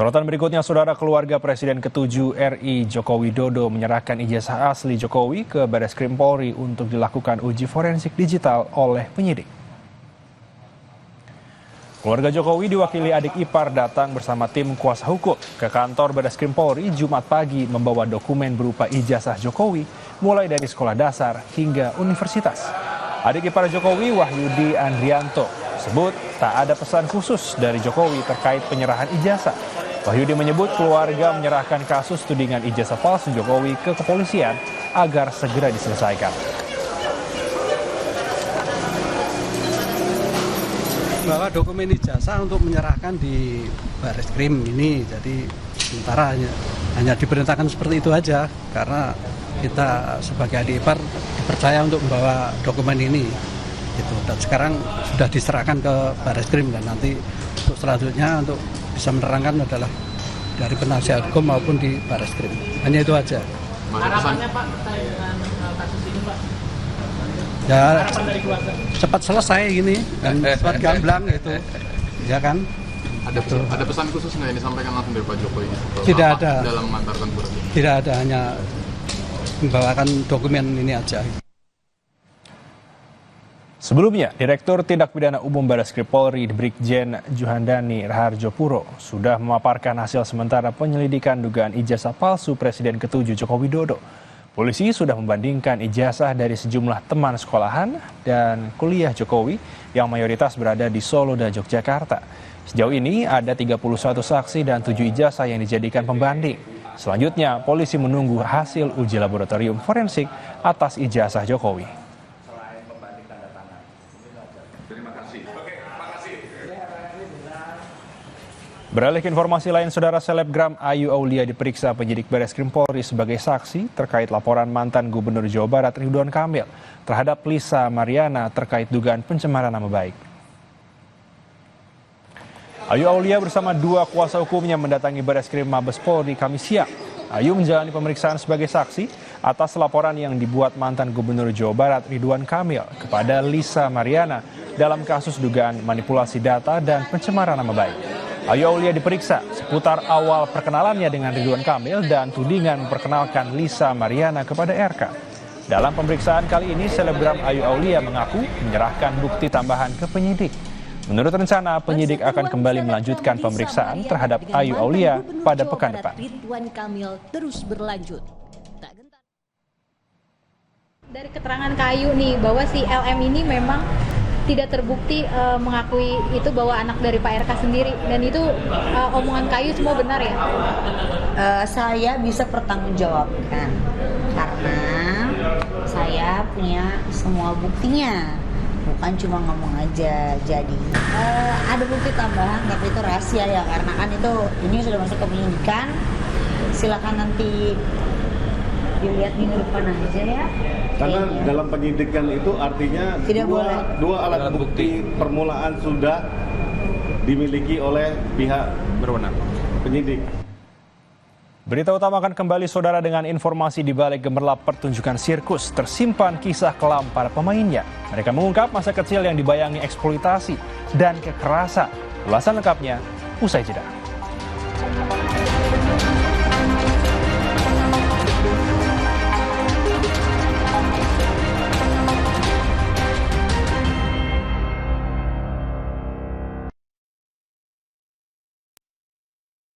Sorotan berikutnya, saudara, keluarga Presiden ke-7 RI Joko Widodo menyerahkan ijazah asli Jokowi ke Barreskrim Polri untuk dilakukan uji forensik digital oleh penyidik. Keluarga Jokowi diwakili adik ipar datang bersama tim kuasa hukum ke kantor Barreskrim Polri Jumat pagi membawa dokumen berupa ijazah Jokowi mulai dari sekolah dasar hingga universitas. Adik ipar Jokowi, Wahyudi Andrianto, sebut tak ada pesan khusus dari Jokowi terkait penyerahan ijazah. Wahyudi menyebut keluarga menyerahkan kasus tudingan ijazah palsu Jokowi ke kepolisian agar segera diselesaikan. Bahwa dokumen ijazah untuk menyerahkan di Barreskrim ini, jadi sementara hanya diperintahkan seperti itu aja karena kita sebagai adik ipar dipercaya untuk membawa dokumen ini gitu. Dan sekarang sudah diserahkan ke Barreskrim dan nanti untuk selanjutnya untuk bisa menerangkan adalah dari penasihat hukum maupun di Barreskrim. Hanya itu aja. Harapannya Pak terkait dengan kasus ini Pak? Ya cepat selesai gini dan cepat gamblang gitu, ya kan? Ada pesan khusus nggak yang disampaikan langsung dari Pak Jokowi? Tidak ada. Dalam mengantarkan surat ini? Tidak ada, hanya membawakan dokumen ini aja. Sebelumnya, Direktur Tindak Pidana Umum Barreskrim Polri Brigjen Juhandani Raharjopuro sudah memaparkan hasil sementara penyelidikan dugaan ijazah palsu Presiden ke-7 Joko Widodo. Polisi sudah membandingkan ijazah dari sejumlah teman sekolahan dan kuliah Jokowi yang mayoritas berada di Solo dan Yogyakarta. Sejauh ini ada 31 saksi dan 7 ijazah yang dijadikan pembanding. Selanjutnya, polisi menunggu hasil uji laboratorium forensik atas ijazah Jokowi. Beralih ke informasi lain, saudara, selebgram Ayu Aulia diperiksa penyidik Barreskrim Polri sebagai saksi terkait laporan mantan Gubernur Jawa Barat Ridwan Kamil terhadap Lisa Mariana terkait dugaan pencemaran nama baik. Ayu Aulia bersama dua kuasa hukumnya mendatangi Barreskrim Mabes Polri Kamis siang. Ayu menjalani pemeriksaan sebagai saksi atas laporan yang dibuat mantan Gubernur Jawa Barat Ridwan Kamil kepada Lisa Mariana dalam kasus dugaan manipulasi data dan pencemaran nama baik. Ayu Aulia diperiksa seputar awal perkenalannya dengan Ridwan Kamil dan tudingan memperkenalkan Lisa Mariana kepada RK. Dalam pemeriksaan kali ini, selebgram Ayu Aulia mengaku menyerahkan bukti tambahan ke penyidik. Menurut rencana, penyidik akan kembali melanjutkan pemeriksaan terhadap Ayu Aulia pada pekan depan. Ridwan Kamil terus berlanjut. Dari keterangan Kayu nih bahwa si LM ini memang tidak terbukti mengakui itu bahwa anak dari Pak RK sendiri, dan itu omongan Kayu semua benar ya? Saya bisa pertanggungjawabkan karena saya punya semua buktinya, bukan cuma ngomong aja. Jadi ada bukti tambahan tapi itu rahasia ya, karena kan itu ini sudah masuk ke penyidikan. Silakan nanti dilihat minggu depan aja ya. Karena dalam penyidikan itu artinya dua alat bukti permulaan sudah dimiliki oleh pihak berwenang, penyidik. Berita utama akan kembali, saudara, dengan informasi di balik gemerlap pertunjukan sirkus tersimpan kisah kelam para pemainnya. Mereka mengungkap masa kecil yang dibayangi eksploitasi dan kekerasan. Ulasan lengkapnya usai jeda.